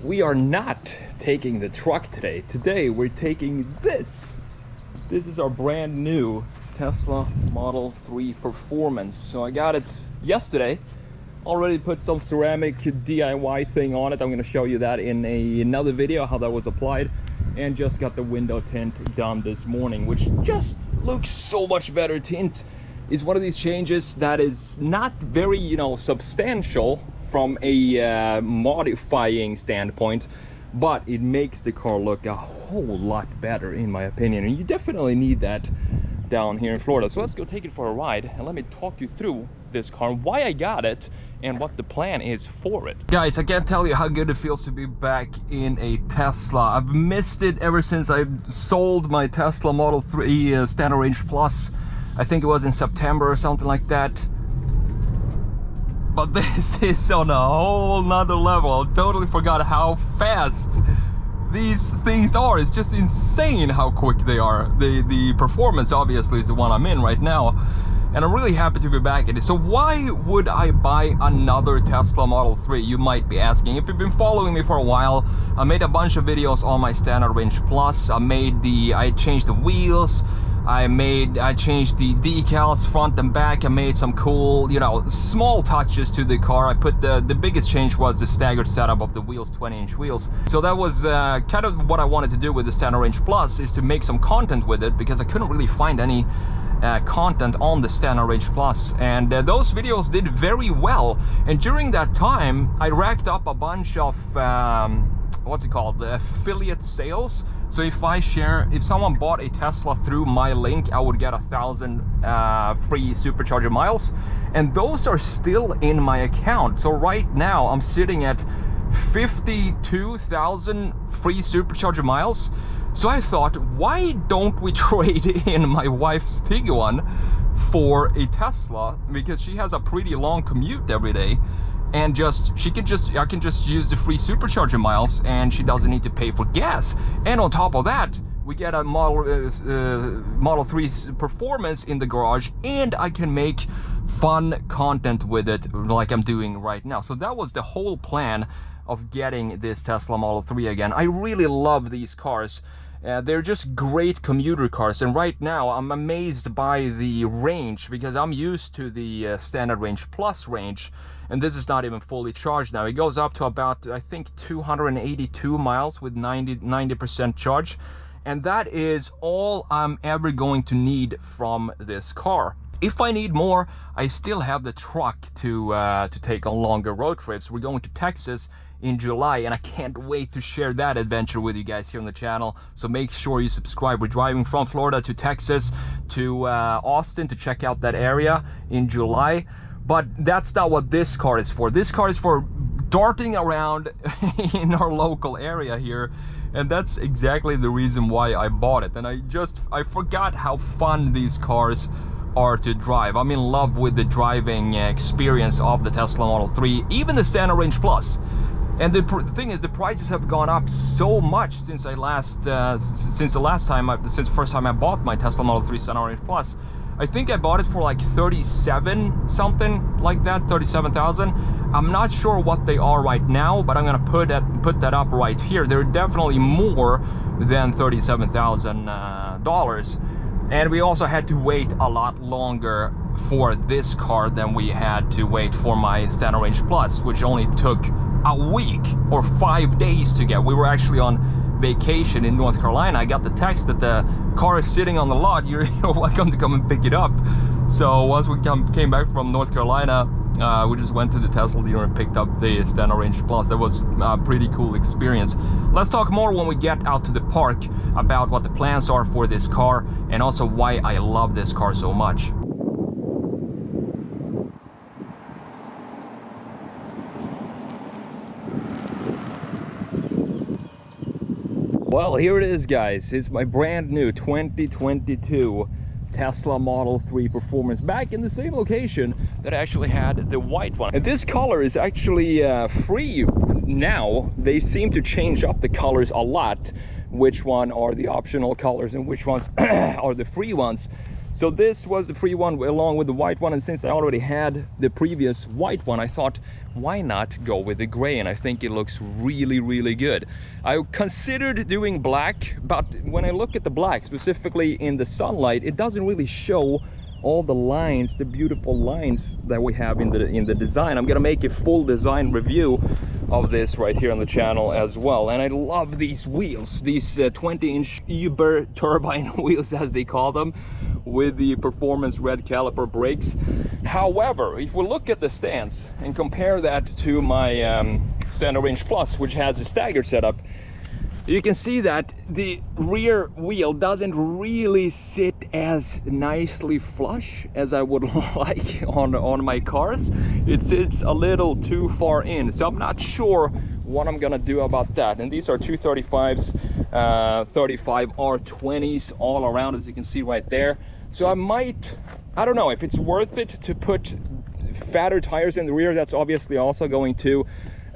we are not taking the truck today. Today we're taking this. This is our brand new Tesla Model 3 Performance. So I got it yesterday. Already put some ceramic DIY thing on it. I'm going to show you that in another video, how that was applied. And just got the window tint done this morning, which just looks so much better. Tint is one of these changes that is not very, substantial from a modifying standpoint, but it makes the car look a whole lot better, in my opinion. And you definitely need that down here in Florida. So let's go take it for a ride and let me talk you through this car, why I got it, and what the plan is for it. Guys, I can't tell you how good it feels to be back in a Tesla. I've missed it ever since I sold my Tesla Model 3 Standard Range Plus. I think it was in September or something like that. But this is on a whole nother level. I totally forgot how fast these things are. It's just insane how quick they are. The performance obviously is the one I'm in right now, and I'm really happy to be back in it. So why would I buy another Tesla Model 3, you might be asking. If you've been following me for a while, I made a bunch of videos on my Standard Range Plus. I changed the wheels, I changed the decals front and back. I made some cool, small touches to the car. I put the biggest change was the staggered setup of the wheels, 20-inch wheels. So that was kind of what I wanted to do with the Standard Range Plus, is to make some content with it, because I couldn't really find any content on the Standard Range Plus, and those videos did very well. And during that time I racked up a bunch of affiliate sales. So if someone bought a Tesla through my link, I would get 1,000 free supercharger miles, and those are still in my account. So right now I'm sitting at 52,000 free supercharger miles. So I thought, why don't we trade in my wife's Tiguan for a Tesla, because she has a pretty long commute every day, and I can just use the free supercharger miles, and she doesn't need to pay for gas. And on top of that, we get a Model 3 Performance in the garage, and I can make fun content with it like I'm doing right now. So that was the whole plan of getting this Tesla Model 3 again. I really love these cars. They're just great commuter cars, and right now I'm amazed by the range, because I'm used to the Standard Range Plus range, and this is not even fully charged now. It goes up to about, I think, 282 miles with 90% charge, and that is all I'm ever going to need from this car. If I need more, I still have the truck to take on longer road trips. We're going to Texas in July, and I can't wait to share that adventure with you guys here on the channel. So make sure you subscribe. We're driving from Florida to Texas to Austin to check out that area in July. But that's not what this car is for. This car is for darting around in our local area here, and that's exactly the reason why I bought it. And I forgot how fun these cars are to drive. I'm in love with the driving experience of the Tesla Model 3, even the Standard Range Plus. And the thing is, the prices have gone up so much since the first time I bought my Tesla Model 3 Standard Range Plus. I think I bought it for like 37 something like that, 37,000. I'm not sure what they are right now, but I'm gonna put that up right here. They're definitely more than $37,000. And we also had to wait a lot longer for this car than we had to wait for my Standard Range Plus, which only took a week or 5 days to get. We were actually on vacation in North Carolina. I got the text that the car is sitting on the lot. You're welcome to come and pick it up. So once we came back from North Carolina, we just went to the Tesla dealer and picked up the Standard Range Plus. That was a pretty cool experience. Let's talk more when we get out to the park about what the plans are for this car, and also why I love this car so much. Well, here it is, guys. It's my brand new 2022 Tesla Model 3 Performance, back in the same location that I actually had the white one. And this color is actually free now. They seem to change up the colors a lot, which one are the optional colors and which ones are the free ones. So this was the free one along with the white one, and since I already had the previous white one, I thought, why not go with the gray? And I think it looks really, really good. I considered doing black, but when I look at the black, specifically in the sunlight, it doesn't really show all the lines, the beautiful lines that we have in the design. I'm gonna make a full design review of this right here on the channel as well. And I love these wheels, these 20-inch Uber turbine wheels, as they call them, with the performance red caliper brakes. However, if we look at the stance and compare that to my Standard Range Plus, which has a staggered setup, you can see that the rear wheel doesn't really sit as nicely flush as I would like on my cars. It sits a little too far in, so I'm not sure what I'm gonna do about that. And these are 235s, 35 R20s all around, as you can see right there. So I don't know if it's worth it to put fatter tires in the rear. That's obviously also going to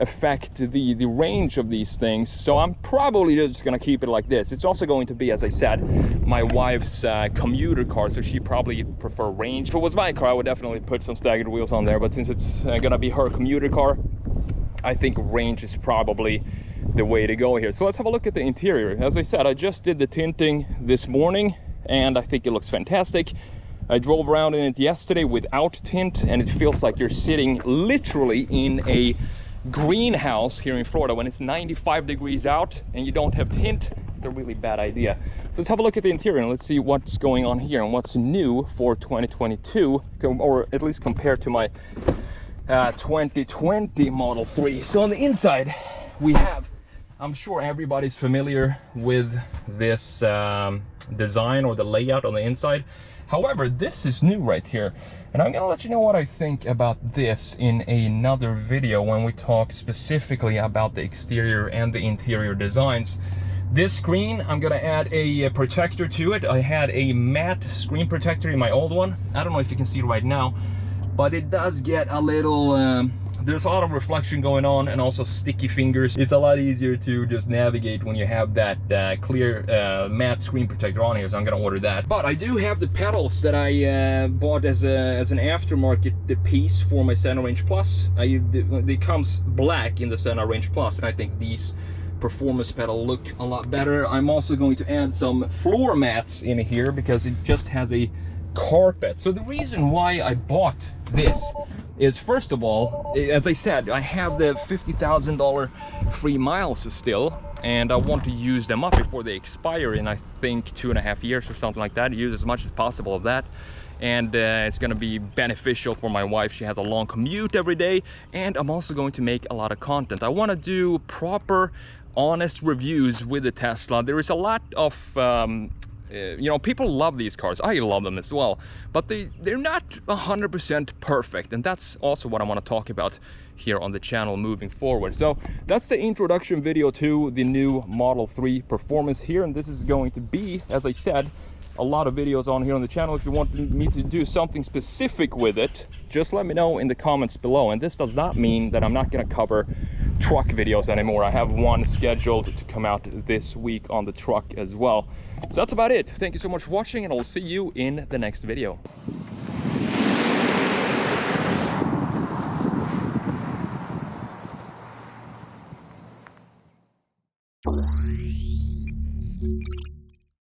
affect the range of these things, so I'm probably just gonna keep it like this. It's also going to be, as I said, my wife's commuter car, so she probably prefer range. If it was my car, I would definitely put some staggered wheels on there, but since it's gonna be her commuter car, I think range is probably the way to go here. So let's have a look at the interior. As I said, I just did the tinting this morning and I think it looks fantastic. I drove around in it yesterday without tint, and it feels like you're sitting literally in a greenhouse here in Florida. When it's 95 degrees out and you don't have tint, it's a really bad idea. So let's have a look at the interior and let's see what's going on here and what's new for 2022, or at least compared to my 2020 Model 3. So on the inside we have, I'm sure everybody's familiar with this design or the layout on the inside. However, this is new right here, and I'm gonna let you know what I think about this in another video when we talk specifically about the exterior and the interior designs. This screen, I'm gonna add a protector to it. I had a matte screen protector in my old one. I don't know if you can see it right now, but it does get a little, there's a lot of reflection going on and also sticky fingers. It's a lot easier to just navigate when you have that clear matte screen protector on here, so I'm gonna order that. But I do have the pedals that I bought as an aftermarket piece for my Standard Range Plus. It comes black in the Standard Range Plus, and I think these performance pedal look a lot better. I'm also going to add some floor mats in here because it just has a carpet. So the reason why I bought this is, first of all, as I said, I have the $50,000 free miles still, and I want to use them up before they expire in, I think, 2.5 years or something like that. Use as much as possible of that, and it's going to be beneficial for my wife. She has a long commute every day, and I'm also going to make a lot of content. I want to do proper, honest reviews with the Tesla. There is a lot of you know, people love these cars. I love them as well, but they're not 100% perfect, and that's also what I want to talk about here on the channel moving forward. So that's the introduction video to the new Model 3 Performance here, and this is going to be, as I said, a lot of videos on here on the channel. If you want me to do something specific with it, just let me know in the comments below. And this does not mean that I'm not going to cover truck videos anymore. I have one scheduled to come out this week on the truck as well. So that's about it. Thank you so much for watching, and I'll see you in the next video.